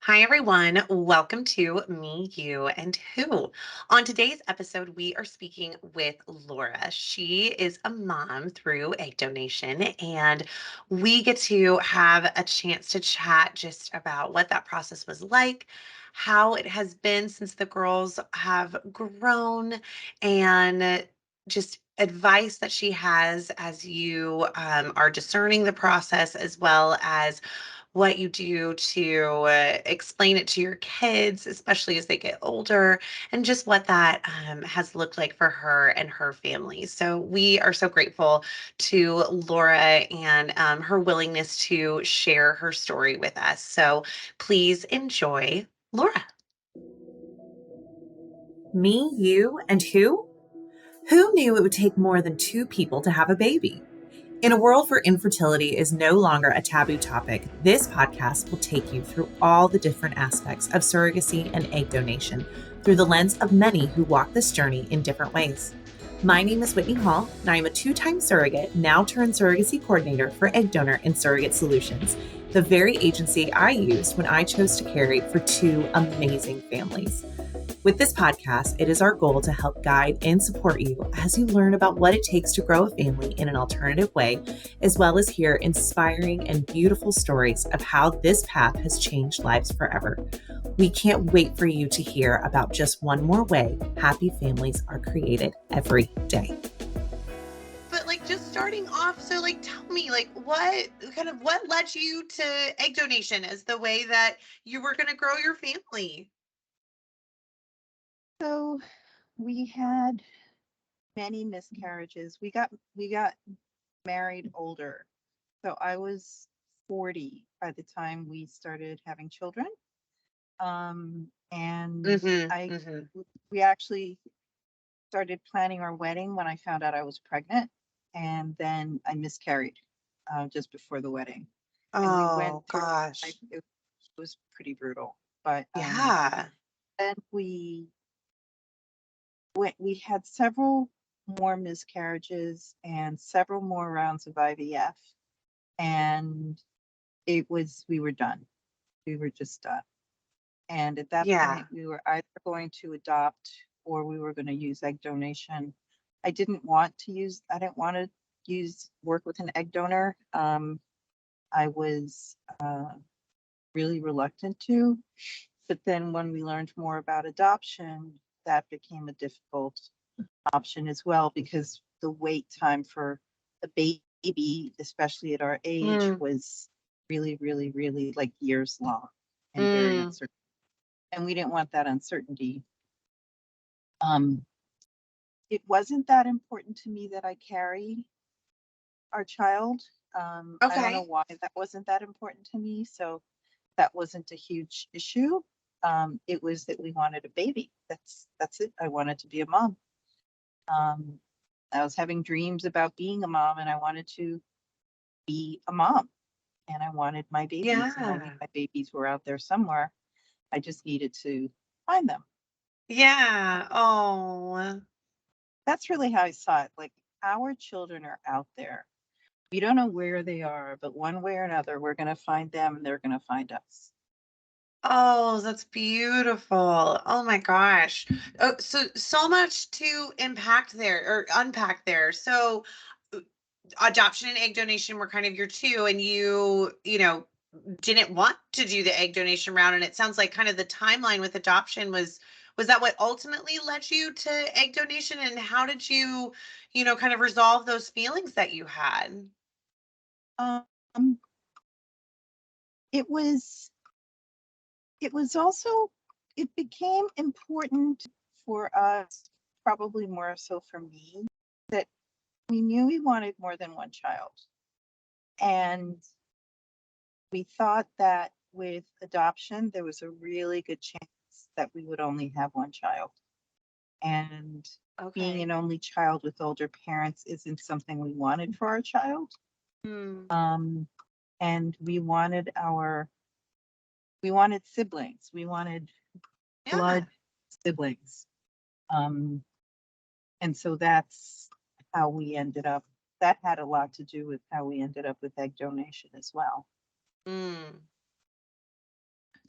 Hi, everyone. Welcome to Me, You, and Who. On today's episode, we are speaking with Laura. She is a mom through egg donation, and we get to have a chance to chat just about what that process was like, how it has been since the girls have grown, and just advice that she has as you are discerning the process, as well as what you do to explain it to your kids, especially as they get older, and just what that has looked like for her and her family. So we are so grateful to Laura and her willingness to share her story with us. So please enjoy Laura. Me, you, and who? Who knew it would take more than two people to have a baby? In a world where infertility is no longer a taboo topic, this podcast will take you through all the different aspects of surrogacy and egg donation through the lens of many who walk this journey in different ways. My name is Whitney Hall, and I am a two-time surrogate, now turned surrogacy coordinator for Egg Donor and Surrogate Solutions, the very agency I used when I chose to carry for two amazing families. With this podcast, it is our goal to help guide and support you as you learn about what it takes to grow a family in an alternative way, as well as hear inspiring and beautiful stories of how this path has changed lives forever. We can't wait for you to hear about just one more way happy families are created every day. But like just starting off, so like tell me like what led you to egg donation as the way that you were going to grow your family? So we had many miscarriages. We got married older. So I was 40 by the time we started having children. And Mhm. I Mhm. we actually started planning our wedding when I found out I was pregnant, and then I miscarried just before the wedding. And we went Oh through gosh. it was pretty brutal, but Yeah. then we had several more miscarriages and several more rounds of IVF, and we were done. We were just done. And at that Yeah. point, we were either going to adopt or we were going to use egg donation. I didn't want to use work with an egg donor. I was really reluctant to. But then when we learned more about adoption, that became a difficult option as well because the wait time for a baby, especially at our age, Mm, was really, really, really like years long and very mm, uncertain. And we didn't want that uncertainty. Um, it wasn't that important to me that I carry our child. I don't know okay. why that wasn't that important to me. So that wasn't a huge issue. It was that we wanted a baby. That's it. I wanted to be a mom. Um, I was having dreams about being a mom, and I wanted to be a mom, and I wanted my babies, and I knew Yeah. my babies were out there somewhere. I just needed to find them. Yeah. Oh. That's really how I saw it. Like, our children are out there. We don't know where they are, but one way or another, we're going to find them and they're going to find us. Oh, that's beautiful. Oh my gosh. Oh, so much to impact there or unpack there. So uh, adoption and egg donation were kind of your two, and you didn't want to do the egg donation round, and it sounds like kind of the timeline with adoption was that what ultimately led you to egg donation, and how did you kind of resolve those feelings that you had? Um, it was it was also it became important for us, probably more so for me, that we knew we wanted more than one child. And we thought that with adoption, there was a really good chance that we would only have one child. And being Okay. an only child with older parents isn't something we wanted for our child. Hmm. Um, and we wanted siblings. We wanted Yeah. blood siblings. Um, and so that's how we ended up. That had a lot to do with how we ended up with egg donation as well. Mm.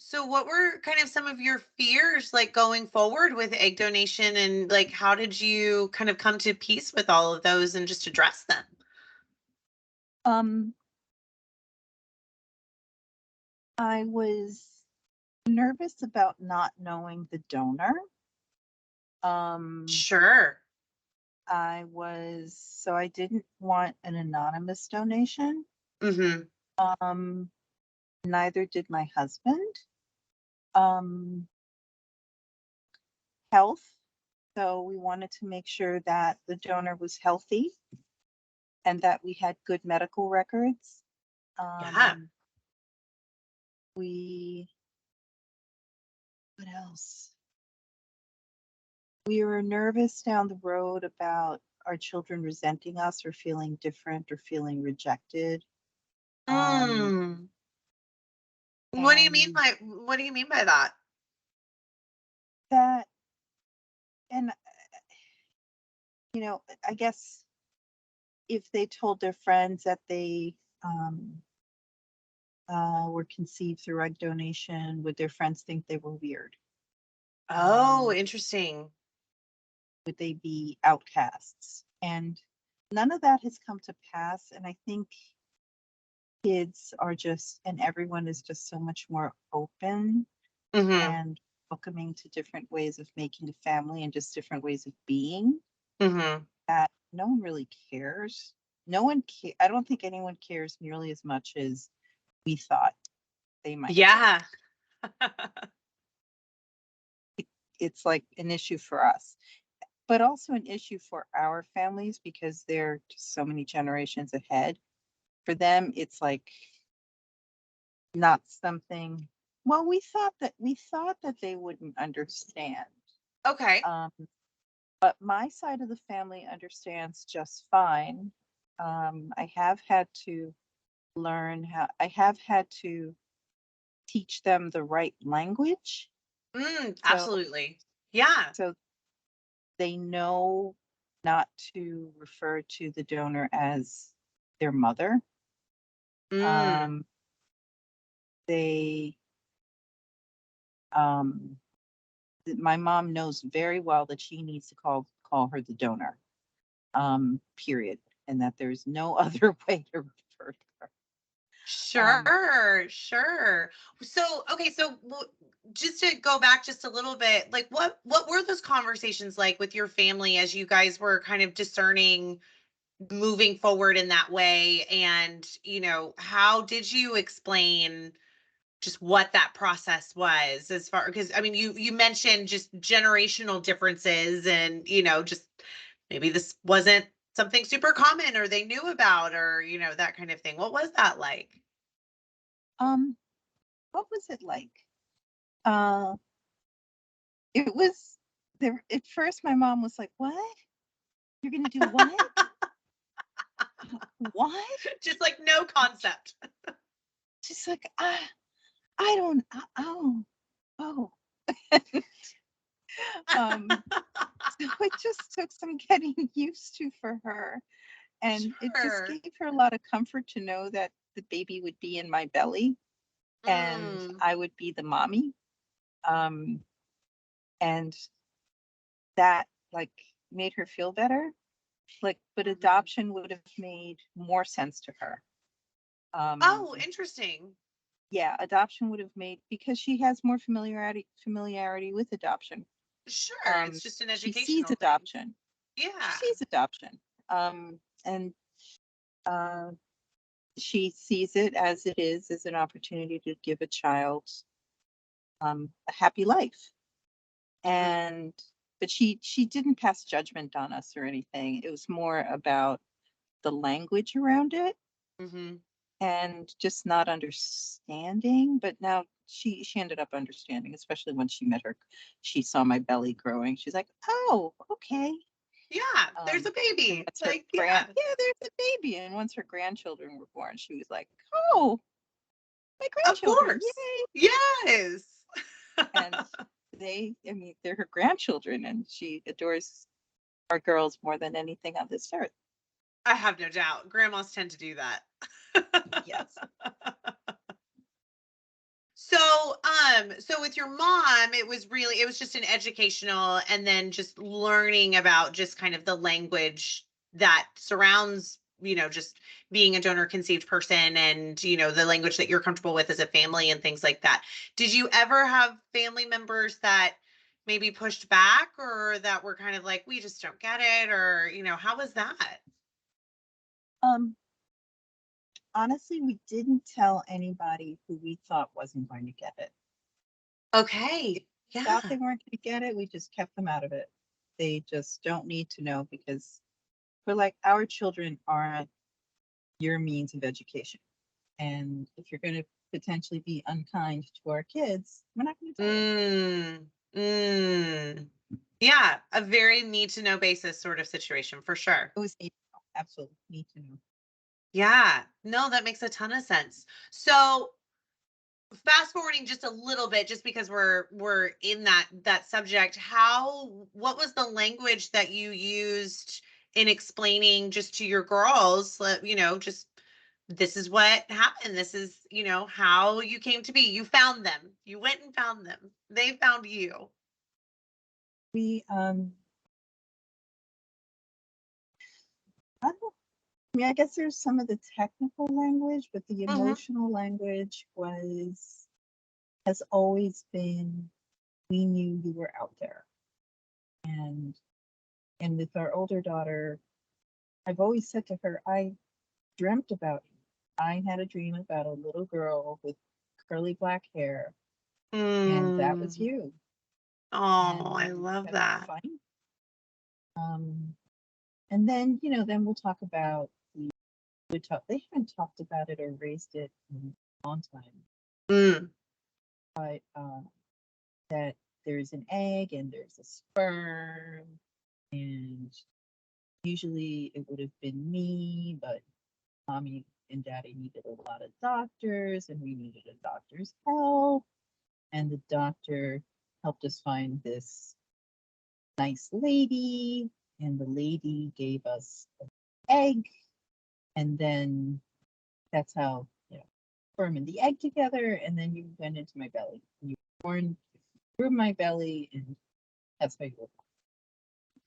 So what were kind of some of your fears like going forward with egg donation, and like how did you kind of come to peace with all of those and just address them? Um, I was nervous about not knowing the donor. Um, Sure. I didn't want an anonymous donation. Mhm. Um, Neither did my husband. Um, Health. So we wanted to make sure that the donor was healthy and that we had good medical records. Yeah. Um, we, what else? We were nervous down the road about our children resenting us or feeling different or feeling rejected. Um, Mm. and What do you mean by that? that, and I guess if they told their friends that they were conceived through egg donation, would their friends think they were weird? Oh, Um, interesting. would they be outcasts? And none of that has come to pass. And I think kids are just, and everyone is just so much more open Mhm. and welcoming to different ways of making a family and just different ways of being Mhm. that no one really cares. No one I don't think anyone cares nearly as much as we thought they might care. Yeah. It's like an issue for us, but also an issue for our families because they're just so many generations ahead. For them, it's like not something. Well, we thought that they wouldn't understand. Okay. Um, but my side of the family understands just fine. I have had to I have had to teach them the right language. So, Absolutely. Yeah. so they know not to refer to the donor as their mother. Mm. Um, they, um, my mom knows very well that she needs to call her the donor. Period, and that there's no other way to refer to her. Um, Sure, sure. So, okay, so just to go back just a little bit, like what were those conversations like with your family as you guys were kind of discerning moving forward in that way? And, how did you explain just what that process was, as far, because I mean you mentioned just generational differences, and just maybe this wasn't something super common or they knew about, or that kind of thing. What was that like? um, what was it like? Uh, it was there at first. My mom was like, "What? You're gonna do what? What?" Just like no concept. She's like, I don't. Oh, oh." um, so it just took some getting used to for her, and it just Sure. gave her a lot of comfort to know that the baby would be in my belly and Mm, I would be the mommy. Um, and that like made her feel better. Like, but mhm. adoption would have made more sense to her. Um, Oh, interesting. yeah, adoption would have made because she has more familiarity with adoption. Sure, it's just an She sees educational thing. adoption. She Yeah. sees adoption. And uh, she sees it as it is, as an opportunity to give a child a happy life. Hmm. And but she didn't pass judgment on us or anything. It was more about the language around it Hmm. and just not understanding. But now she ended up understanding, especially when she saw my belly growing. She's like, "Oh, okay." Yeah, there's Um, a and baby. once her Like, yeah, there's a baby. And once her grandchildren were born, she was like, "Oh, my of grandchildren, course. yay!" Yes. And I mean, they're her grandchildren, and she adores our girls more than anything on this earth. I have no doubt. Grandmas tend to do that. Yes. So, So with your mom, it was just an educational and then just learning about just kind of the language that surrounds, just being a donor conceived person and, the language that you're comfortable with as a family and things like that. Did you ever have family members that maybe pushed back or that were kind of like, we just don't get it? Or, how was that? Um, Honestly, we didn't tell anybody who we thought wasn't going to get it. Okay. Thought Yeah. they weren't going to get it, we just kept them out of it. They just don't need to know because we're like, our children aren't your means of education. And if you're going to potentially be unkind to our kids, we're not going to tell you. Mm, mm. Yeah, a very need to know basis sort of situation for sure. It was need to know. Absolutely need to know. Yeah, no, that makes a ton of sense. So fast forwarding just a little bit, just because we're in that subject, what was the language that you used in explaining just to your girls, just this is what happened. This is, how you came to be. You found them. You went and found them. They found you. We I don't I mean, I guess there's some of the technical language, but the Hmm. emotional language has always been, we knew you were out there. And with our older daughter, I've always said to her, I dreamt about you. I had a dream about a little girl with curly black hair, and that was Mm. you. Oh, And I we love had to that. find. Um, and then, then we'll talk about they haven't talked about it or raised it in a long time, Mm. but that there's an egg and there's a sperm, and usually it would have been me, but mommy and daddy needed a lot of doctors and we needed a doctor's help. And the doctor helped us find this nice lady, and the lady gave us an egg. And then that's how, sperm and the egg together. And then you went into my belly. And you were born through my belly, and that's how you were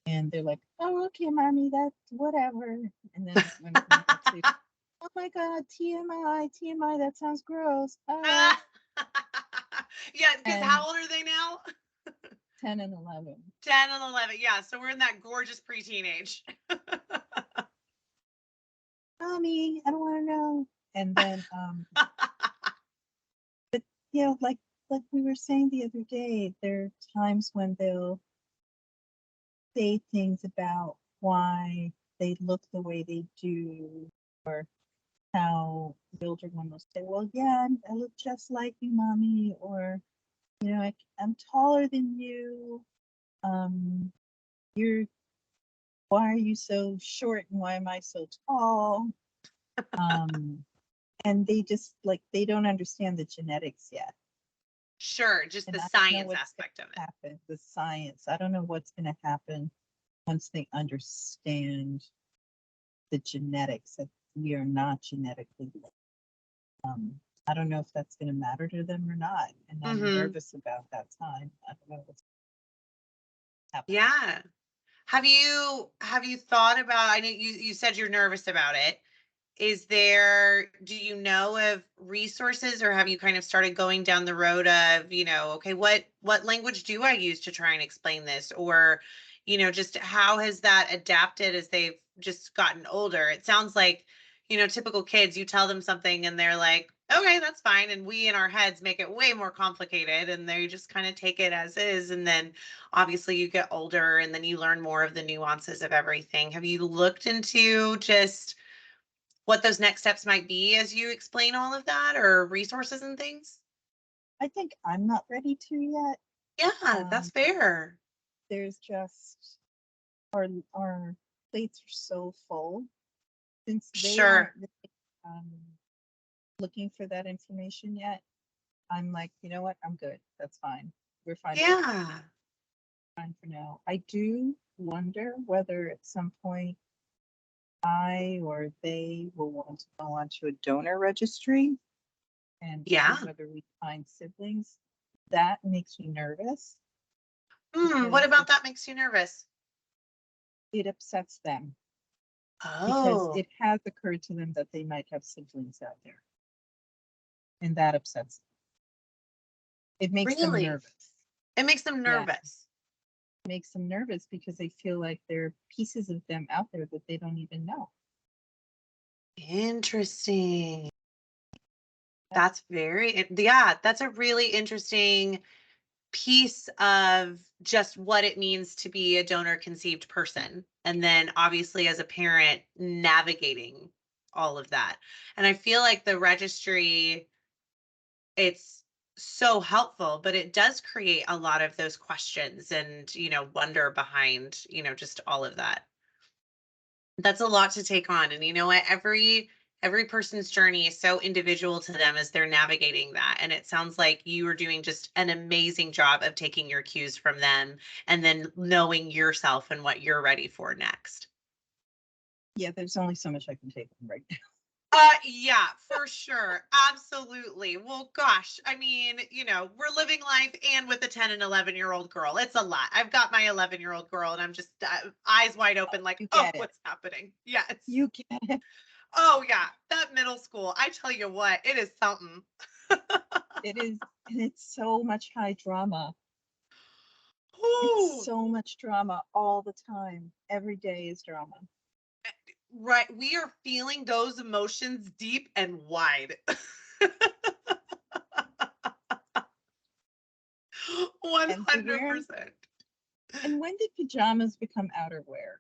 born. And they're like, oh, okay, mommy, that's whatever. And then when we got to, oh my God, TMI, TMI, that sounds gross. Yeah, because And how old are they now? 10 and 11. 10 and 11. Yeah, so we're in that gorgeous preteen age. Mommy, I don't want to know. And then, like we were saying the other day, there are times when they'll say things about why they look the way they do, or how the older one will say, well, yeah, I look just like you, mommy, or, I'm taller than you. Um, you're, why are you so short and why am I so tall? Um, and they just like, they don't understand the genetics yet. Sure, just And the I don't know science what's going aspect of to it. happen, the science. I don't know what's going to happen once they understand the genetics, that we are not genetically. I don't know if that's going to matter to them or not. And I'm Hmm. nervous about that time. I don't know what's happening. Yeah. Have you thought about, I know you said you're nervous about it. Do you know of resources or have you kind of started going down the road of, okay, what language do I use to try and explain this? Or, just how has that adapted as they've just gotten older? It sounds like, typical kids, you tell them something and they're like, okay, that's fine. And we in our heads make it way more complicated and they just kind of take it as is. And then obviously you get older and then you learn more of the nuances of everything. Have you looked into just what those next steps might be as you explain all of that or resources and things? I think I'm not ready to yet. Yeah, that's Um, fair. there's just our plates are so full since they aren't Sure. um, looking for that information yet. I'm like, you know what? I'm good. That's fine. We're fine for now. Yeah. Fine for now. I do wonder whether at some point I or they will want to go onto a donor registry. and Yeah. whether we find siblings. That makes me nervous What because about that makes you nervous? it upsets them, because Oh, it has occurred to them that they might have siblings out there, and that upsets them. It makes them really? nervous. It makes them Yeah, nervous. it makes them nervous because they feel like there are pieces of them out there that they don't even know. Interesting. Yeah. Yeah, that's a really interesting piece of just what it means to be a donor conceived person. And then obviously as a parent, navigating all of that. And I feel like the registry, it's so helpful, but it does create a lot of those questions and, wonder behind, just all of that. That's a lot to take on. And you know what? Every person's journey is so individual to them as they're navigating that. And it sounds like you are doing just an amazing job of taking your cues from them and then knowing yourself and what you're ready for next. Yeah, there's only so much I can take right now. Yeah, for sure. Absolutely. Well, gosh, I mean, we're living life and with a 10 and 11-year-old girl. It's a lot. I've got my 11-year-old girl and I'm just eyes wide open like, You "Oh, get it. what's happening?" Yes. You get it. Oh yeah, that middle school. I tell you what, it is something. It is, and it's so much high drama. It's Ooh, so much drama all the time. Every day is drama. right. We are feeling those emotions deep and wide. And they're wearing, 100%. and when did pajamas become outerwear?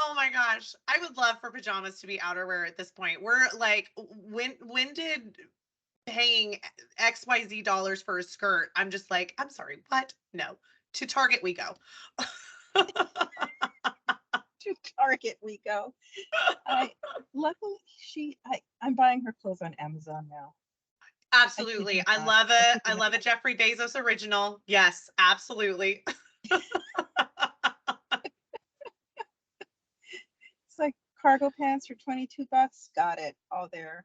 Oh my gosh. I would love for pajamas to be outerwear at this point. We're like, when did paying XYZ dollars for a skirt? I'm just like, I'm sorry, what? No. To Target we go. To Target we go. I luckily I'm buying her clothes on Amazon now. I kid Absolutely. you I not. love I it. kid I you love a not. Jeffrey Bezos original. Yes, absolutely. It's like cargo pants for $22. Got it. All there.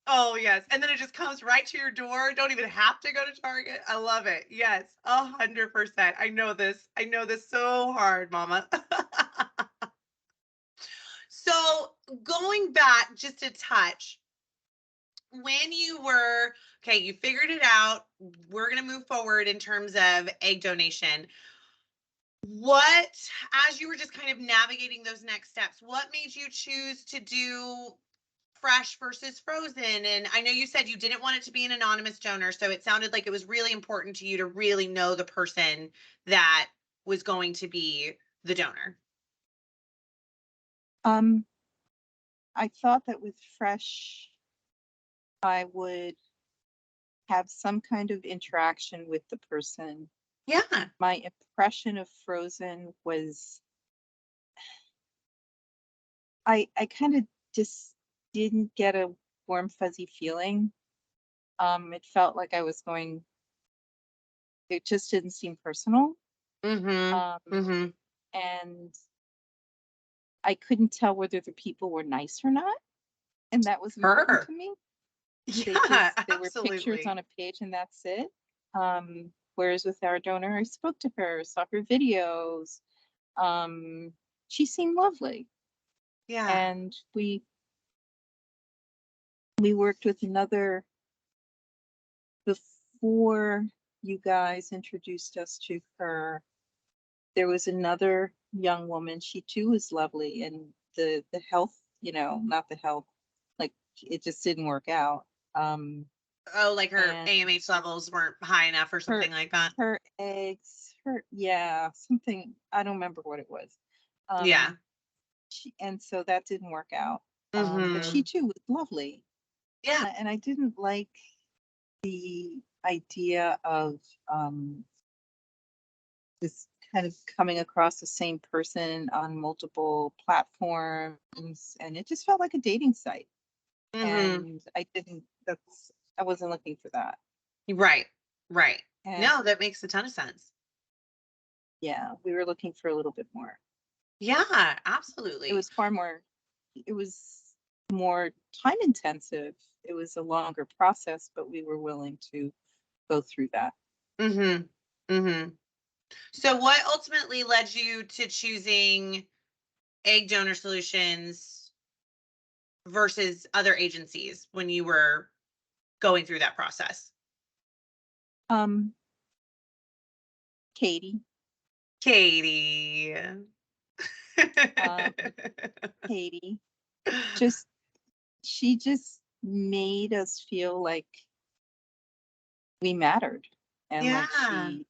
Oh, yes. And then it just comes right to your door. Don't even have to go to Target. I love it. Yes, 100%. I know this. I know this so hard, mama. So going back just a touch, when you were, okay, you figured it out. We're going to move forward in terms of egg donation. What, as you were just kind of navigating those next steps, what made you choose to do fresh versus frozen? And I know you said you didn't want it to be an anonymous donor, so it sounded like it was really important to you to really know the person that was going to be the donor. Um, I thought that with fresh, I would have some kind of interaction with the person. Yeah. My impression of Frozen was I kind of just didn't get a warm fuzzy feeling. It felt like I was going. It just didn't seem personal. Mm-hmm. Um, Mm-hmm. and I couldn't tell whether the people were nice or not, and that was important Her. to me. Yeah, There were pictures absolutely. on a page and that's it. Whereas with our donor, I spoke to her, saw her videos. Um, she seemed lovely, Yeah. and we worked with another before you guys introduced us to her. There was another young woman. She too was lovely, and the health, not the health, like it just didn't work out. Oh, like her And AMH levels weren't high enough or her something like that. her eggs, yeah, something, I don't remember what it was. Yeah. Um, and so that didn't work out. But she Mm-hmm. too was lovely, Yeah. and I didn't like the idea of this kind of coming across the same person on multiple platforms, and it just felt like a dating site. Mm-hmm. And I wasn't looking for that. Right. Right. And No, that makes a ton of sense. yeah, we were looking for a little bit more. Yeah, It absolutely. was far more, it was more time intensive. It was a longer process, but we were willing to go through that. Mm-hmm. Mm-hmm. So what ultimately led you to choosing Egg Donor Solutions versus other agencies when you were going through that process? Um, Katie, Katie. um, Katie, just she just made us feel like we mattered, and like Yeah. she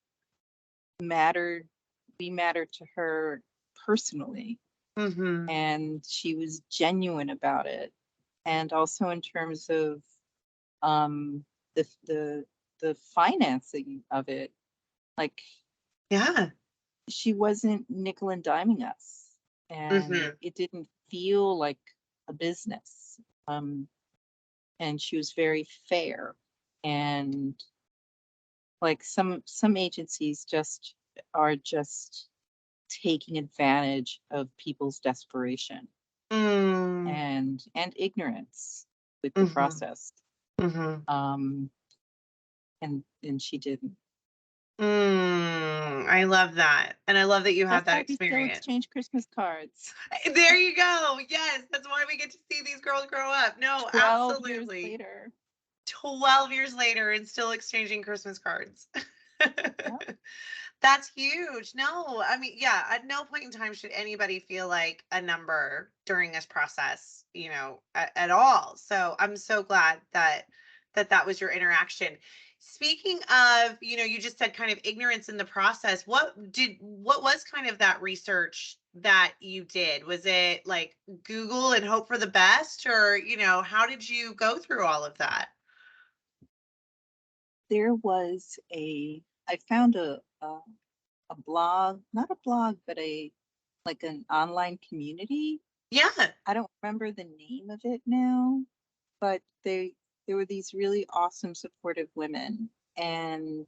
mattered. We mattered to her personally, Mm-hmm. and she was genuine about it. And also in terms of um, the the the financing of it, like Yeah. she wasn't nickel and diming us, and Mm-hmm. it didn't feel like a business. Um, and she was very fair, and like some agencies just are just taking advantage of people's desperation Mm. and ignorance with the Mm-hmm. process. Mm-hmm. Um, and she didn't. I love that. And I love that you had That's that why we still experience. exchange Christmas cards. There you go. Yes, that's why we get to see these girls grow up. No, 12 years absolutely. later. 12 years later and still exchanging Christmas cards. Yeah. That's huge. No, I mean, yeah, at no point in time should anybody feel like a number during this process, at all. So I'm so glad that was your interaction. Speaking of, you just said kind of ignorance in the process. What was kind of that research that you did? Was it like Google and hope for the best, or, how did you go through all of that? There was I found a blog, not a blog, but like an online community. Yeah. I don't remember the name of it now, but there were these really awesome supportive women, and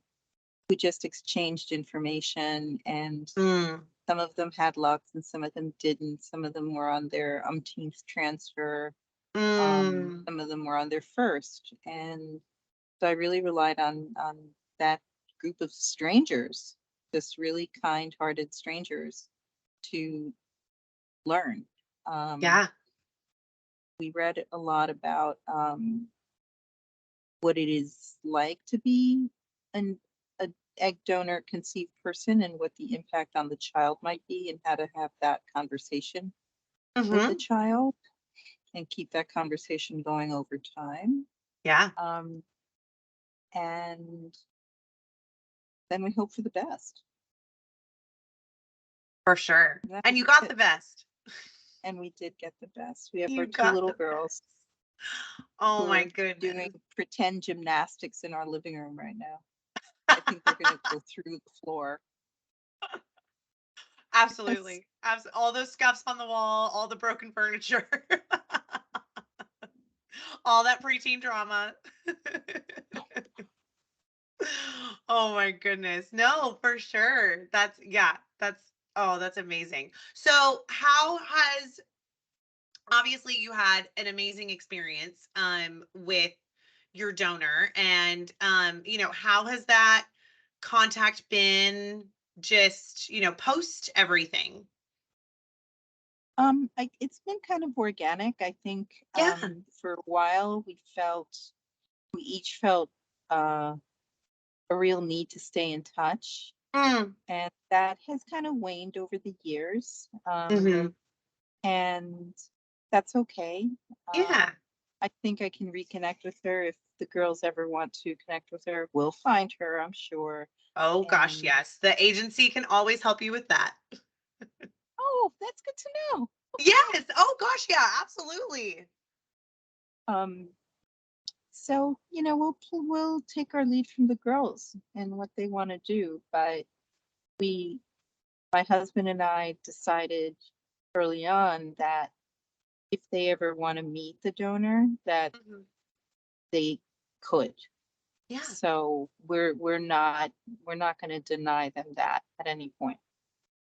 who just exchanged information, and Mm, some of them had luck and some of them didn't. Some of them were on their umpteenth transfer. mm, Some of them were on their first. And so I really relied on that group of strangers, just really kind-hearted strangers, to learn. Um, yeah. we read a lot about what it is like to be an a egg donor conceived person, and what the impact on the child might be, and how to have that conversation with the Mhm. child and keep that conversation going over time. Yeah, Um, and then we hope for the best. for sure. And that And was you got it. the best. And we did get the best. We have our You two got little the girls best. who Oh my are doing goodness. pretend gymnastics in our living room right now. I think they're going to go through the floor. Yes. Absolutely. All those scuffs on the wall, all the broken furniture, all that preteen drama. Oh my goodness. No, for sure. Yeah, that's amazing. So, how has obviously you had an amazing experience with your donor, and how has that contact been, just post everything? It's been kind of organic. I think Yeah. for a while we each felt uh, a real need to stay in touch, Mm, and that has kind of waned over the years. hmm. And that's okay. Uh, Yeah. I think I can reconnect with her if the girls ever want to connect with her. We'll find her, I'm sure. Oh gosh, And yes, the agency can always help you with that. oh, that's good to know. Yes. Oh gosh, yeah, absolutely. Um, so we'll take our lead from the girls and what they want to do. But we, my husband and I, decided early on that if they ever want to meet the donor, that Mhm. they could. Yeah. So we're not going to deny them that at any point.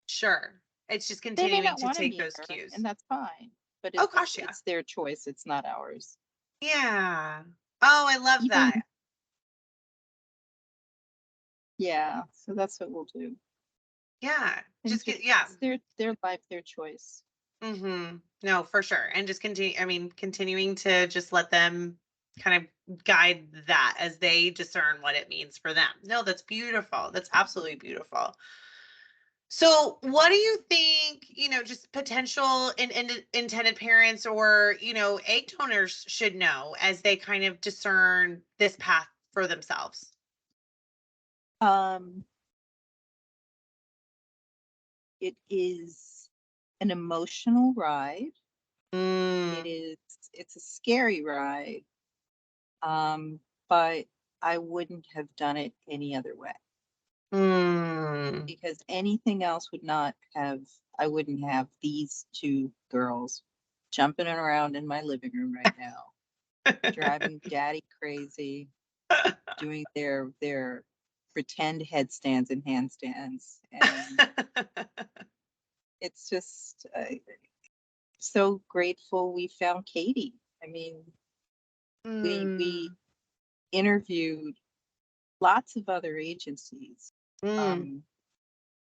Sure. It's just They may continuing not to want to take meet those her, and cues. that's fine. but Oh gosh, yeah. it's their choice. It's not ours. Yeah. Oh, I love Even, that. yeah, so that's what we'll do. Yeah. And Just just, get yeah. it's their life, their choice. No, for sure. And just continue, I mean, continuing to just let them kind of guide that as they discern what it means for them. No, that's beautiful. That's absolutely beautiful. So, what do you think, just potential intended parents or, egg donors should know as they kind of discern this path for themselves? Um, it is an emotional ride. It Mm, is, it's a scary ride. Um, but I wouldn't have done it any other way, mm. because anything else would not have, I wouldn't have these two girls jumping around in my living room right now, driving daddy crazy, doing their pretend headstands and handstands. And it's just so grateful we found Katie. I mean, we Mm, interviewed lots of other agencies, mm, um,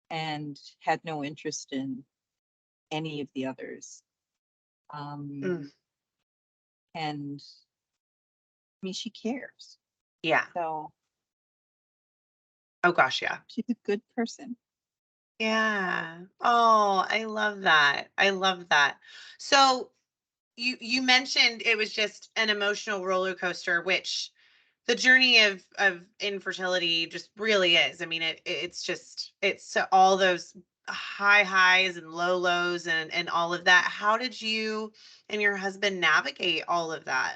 and had no interest in any of the others. mm. Um, and I mean, she cares. Yeah. So Oh gosh, yeah. she's a good person. Yeah. Oh, I love that. I love that. So you mentioned it was just an emotional roller coaster, which the journey of infertility just really is. I mean, it's just all those high highs and low lows and all of that. How did you and your husband navigate all of that?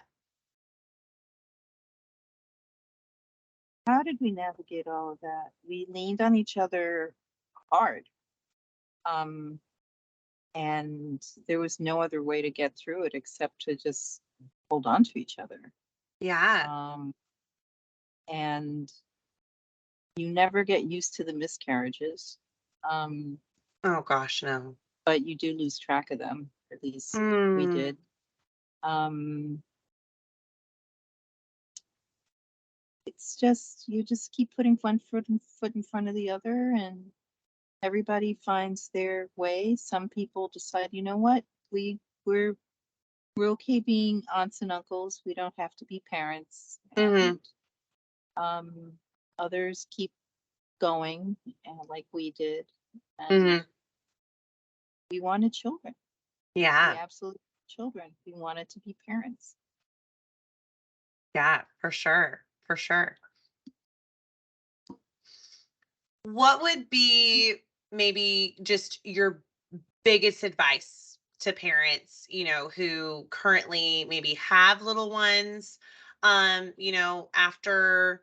How did we navigate all of that? We leaned on each other hard. Um, and there was no other way to get through it except to just hold on to each other. Yeah. Um, and you never get used to the miscarriages, um, Oh gosh, no. but you do lose track of them. At least we Mm, did. Um, it's just, you just keep putting one foot in front of the other, and everybody finds their way. Some people decide, you know what, we we're we're okay being aunts and uncles. We don't have to be parents. mm-hmm, And um, others keep going, like we did. And mm-hmm. we wanted children. We Yeah. absolutely wanted children. We wanted to be parents. Yeah, for sure. For sure. What would be maybe just your biggest advice to parents, who currently maybe have little ones, after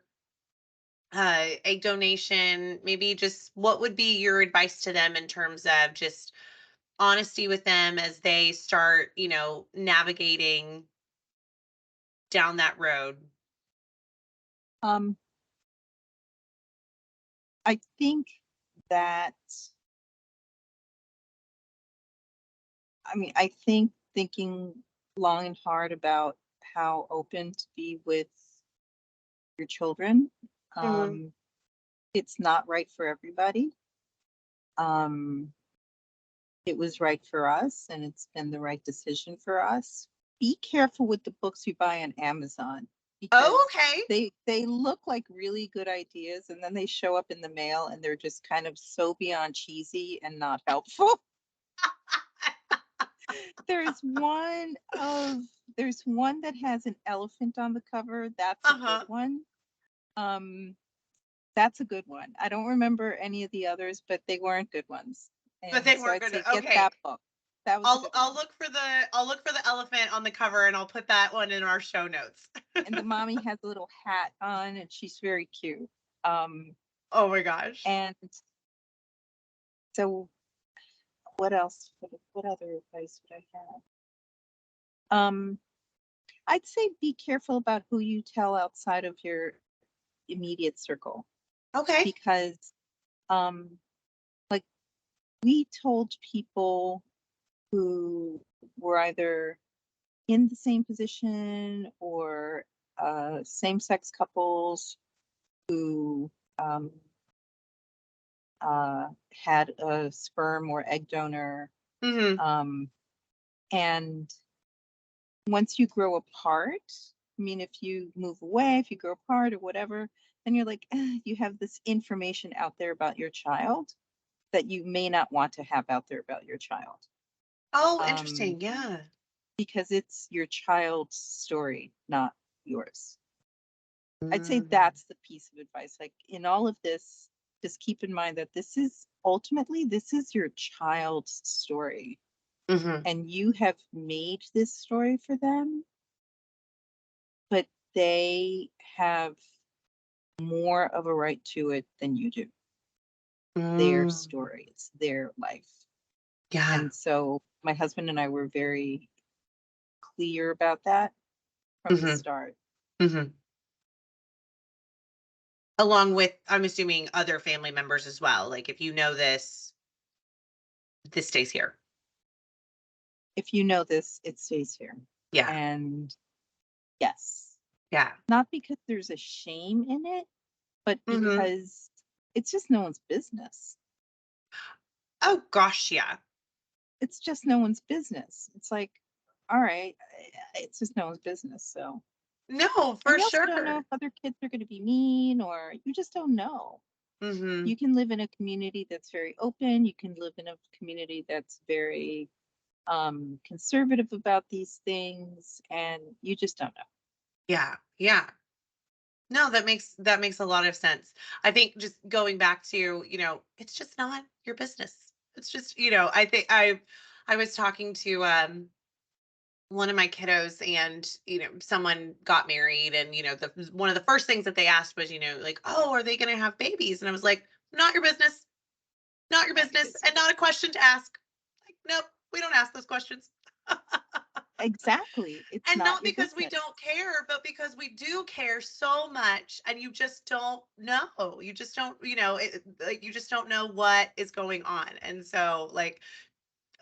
a donation, maybe just what would be your advice to them in terms of just honesty with them as they start, navigating down that road? Um, I think that, I think thinking long and hard about how open to be with your children. Hmm. Um, it's not right for everybody. Um, it was right for us, and it's been the right decision for us. Be careful with the books you buy on Amazon, Oh, because okay. they look like really good ideas, and then they show up in the mail and they're just kind of so beyond cheesy and not helpful. There's one of there's one that has an elephant on the cover. That's a good Uh-huh. one. Um, that's a good one. I don't remember any of the others, but they weren't good ones. But And they so weren't I'd good. say get Okay. that book. That was a I'll good I'll one. look for the elephant on the cover and I'll put that one in our show notes. And the mommy has a little hat on, and she's very cute. Um, Oh my gosh. and so what else? What other advice would I have? Um, I'd say be careful about who you tell outside of your immediate circle, Okay. because um, like we told people who were either in the same position or same-sex couples who had a sperm or egg donor. Mm-hmm. And once you grow apart, I mean, if you move away, if you grow apart or whatever, then you're like, you have this information out there about your child that you may not want to have out there about your child. Oh, Um, interesting. Yeah. because it's your child's story, not yours. I'd say Mm-hmm. that's the piece of advice. Like in all of this, just keep in mind that this is ultimately this is your child's story, Mm-hmm. and you have made this story for them, but they have more of a right to it than you do. Their story, it's their life. Yeah. And so my husband and I were very clear about that from the Mm-hmm. start. Mm-hmm. Along with, I'm assuming, other family members as well. Like, if you know this, this stays here. If you know this, it stays here. Yeah. And yes, Yeah. not because there's a shame in it, but Mm-hmm. because it's just no one's business. Oh, gosh. Yeah. It's just no one's business. It's like, all right, it's just no one's business. So, No, and for you also don't know sure. if other kids are going to be mean, or you just don't know. Mm-hmm. You can live in a community that's very open. You can live in a community that's very conservative about these things, and you just don't know. Yeah. Yeah. No, that makes a lot of sense. I think just going back to, it's just not your business. It's just, I think I was talking to one of my kiddos, and someone got married, and the one of the first things that they asked was, like, oh, are they going to have babies? And I was like, not your business. Not your Not your business, and business. not a question to ask. Like, nope, we don't ask those questions. Exactly. It's And not not your because we business. don't care, but because we do care so much, and you just don't know. You just don't, like, you just don't know what is going on. And so, like,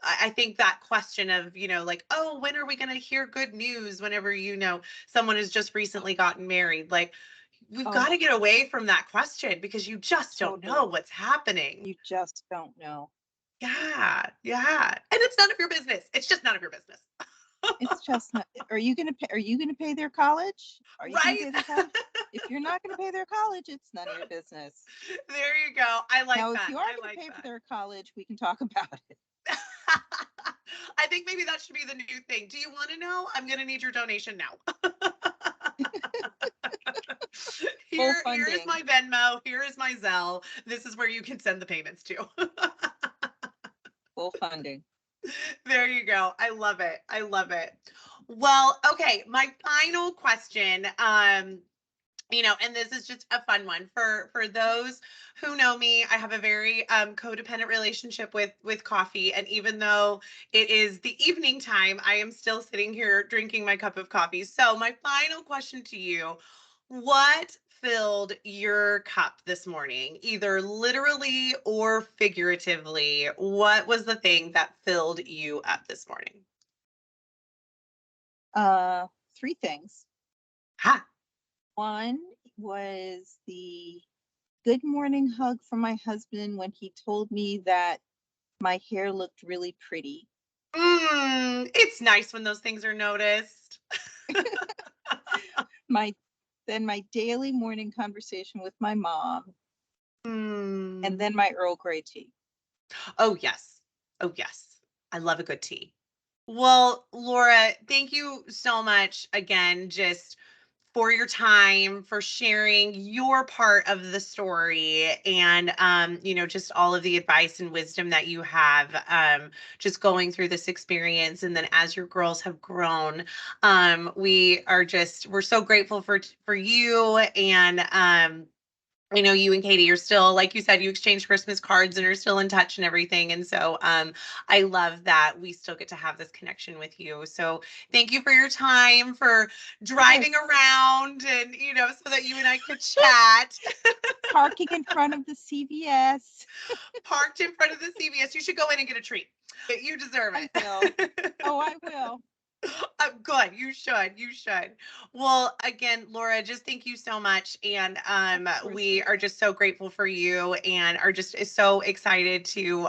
I think that question of, like, oh, when are we going to hear good news whenever, someone has just recently gotten married? Like, we've got Oh, to get away from that question, because you just don't know totally. what's happening. You just don't know. Yeah, yeah. And it's none of your business. It's just none of your business. It's just not. Are you gonna pay? Are you gonna pay their college? Are you gonna Right? pay their college? If you're not gonna pay their college, it's none of your business. There you go. I like Now, if that. you are I gonna like pay for that. their college, we can talk about it. I think maybe that should be the new thing. Do you want to know? I'm going to need your donation now. Full Here is funding. my Venmo. Here is my Zelle. This is where you can send the payments to. Full funding. There you go. I love it. I love it. Well, okay, my final question, and this is just a fun one for those who know me. I have a very codependent relationship with coffee, and even though it is the evening time, I am still sitting here drinking my cup of coffee. So my final question to you: what filled your cup this morning, either literally or figuratively? What was the thing that filled you up this morning? Uh, Three things. Ha. One was the good morning hug from my husband when he told me that my hair looked really pretty. It's nice when those things are noticed. My Then my daily morning conversation with my mom, and Mm. then my Earl Grey tea. Oh, yes. Oh, yes. I love a good tea. Well, Laura, thank you so much again, just for your time, for sharing your part of the story, and just all of the advice and wisdom that you have, just going through this experience. And then as your girls have grown, we're so grateful for you. And I know you and Katie are still, like you said, you exchanged Christmas cards and are still in touch and everything. And so I love that we still get to have this connection with you. So thank you for your time, for Yes. driving around, and, so that you and I could chat. Parking in front of the CVS. Parked in front of the CVS. You should go in and get a treat. You deserve I will. it. Oh, I will. Good. You should. You should. Well, again, Laura, just thank you so much. And Of course. we are just so grateful for you and are just so excited to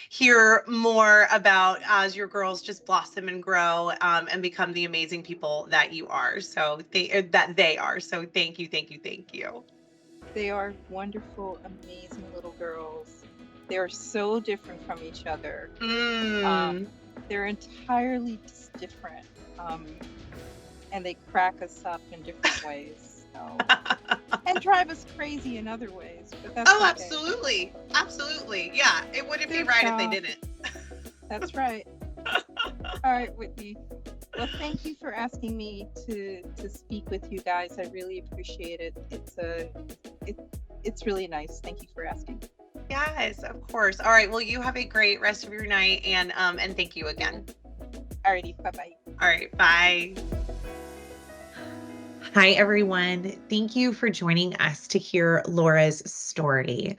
hear more about as your girls just blossom and grow and become the amazing people that you are. So that they are. So thank you, thank you, thank you. They are wonderful, amazing little girls. They are so different from each other. Mm. They're entirely different. And they crack us up in different ways. So, and drive us crazy in other ways, but that's Oh, okay. absolutely. Absolutely. Yeah. It wouldn't be They're right if they soft. didn't. That's right. All right, Whitney. Well, thank you for asking me to speak with you guys. I really appreciate it. It, it's really nice. Thank you for asking. Yes, of course. All right. Well, you have a great rest of your night and thank you again. Alrighty, bye bye. All right. Bye. Hi, everyone. Thank you for joining us to hear Laura's story.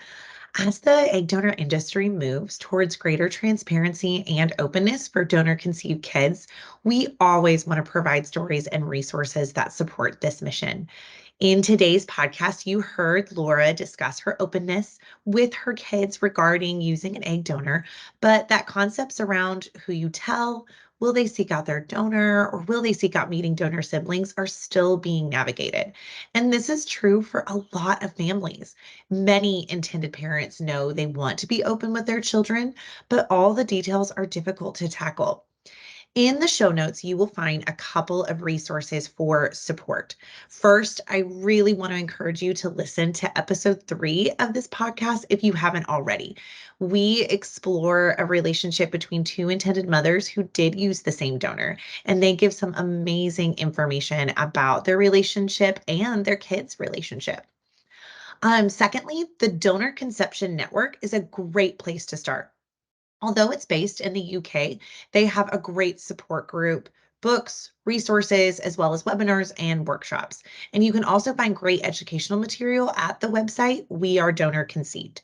As the egg donor industry moves towards greater transparency and openness for donor conceived kids, we always want to provide stories and resources that support this mission. In today's podcast, you heard Laura discuss her openness with her kids regarding using an egg donor, but that concepts around who you tell, will they seek out their donor, or will they seek out meeting donor siblings are still being navigated. And this is true for a lot of families. Many intended parents know they want to be open with their children, but all the details are difficult to tackle. In the show notes, you will find a couple of resources for support. First, I really want to encourage you to listen to episode 3 of this podcast if you haven't already. We explore a relationship between two intended mothers who did use the same donor, and they give some amazing information about their relationship and their kids' relationship. Secondly, the Donor Conception Network is a great place to start. Although it's based in the UK, they have a great support group, books, resources, as well as webinars and workshops. And you can also find great educational material at the website We Are Donor Conceived.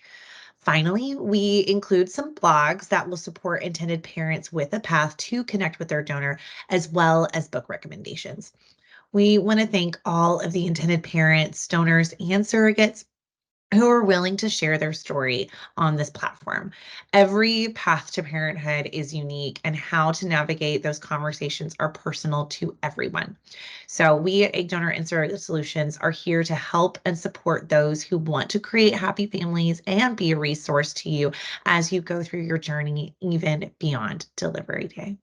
Finally, we include some blogs that will support intended parents with a path to connect with their donor, as well as book recommendations. We want to thank all of the intended parents, donors, and surrogates who are willing to share their story on this platform. Every path to parenthood is unique, and how to navigate those conversations are personal to everyone. So, we at Egg Donor and Surrogate Solutions are here to help and support those who want to create happy families and be a resource to you as you go through your journey, even beyond delivery day.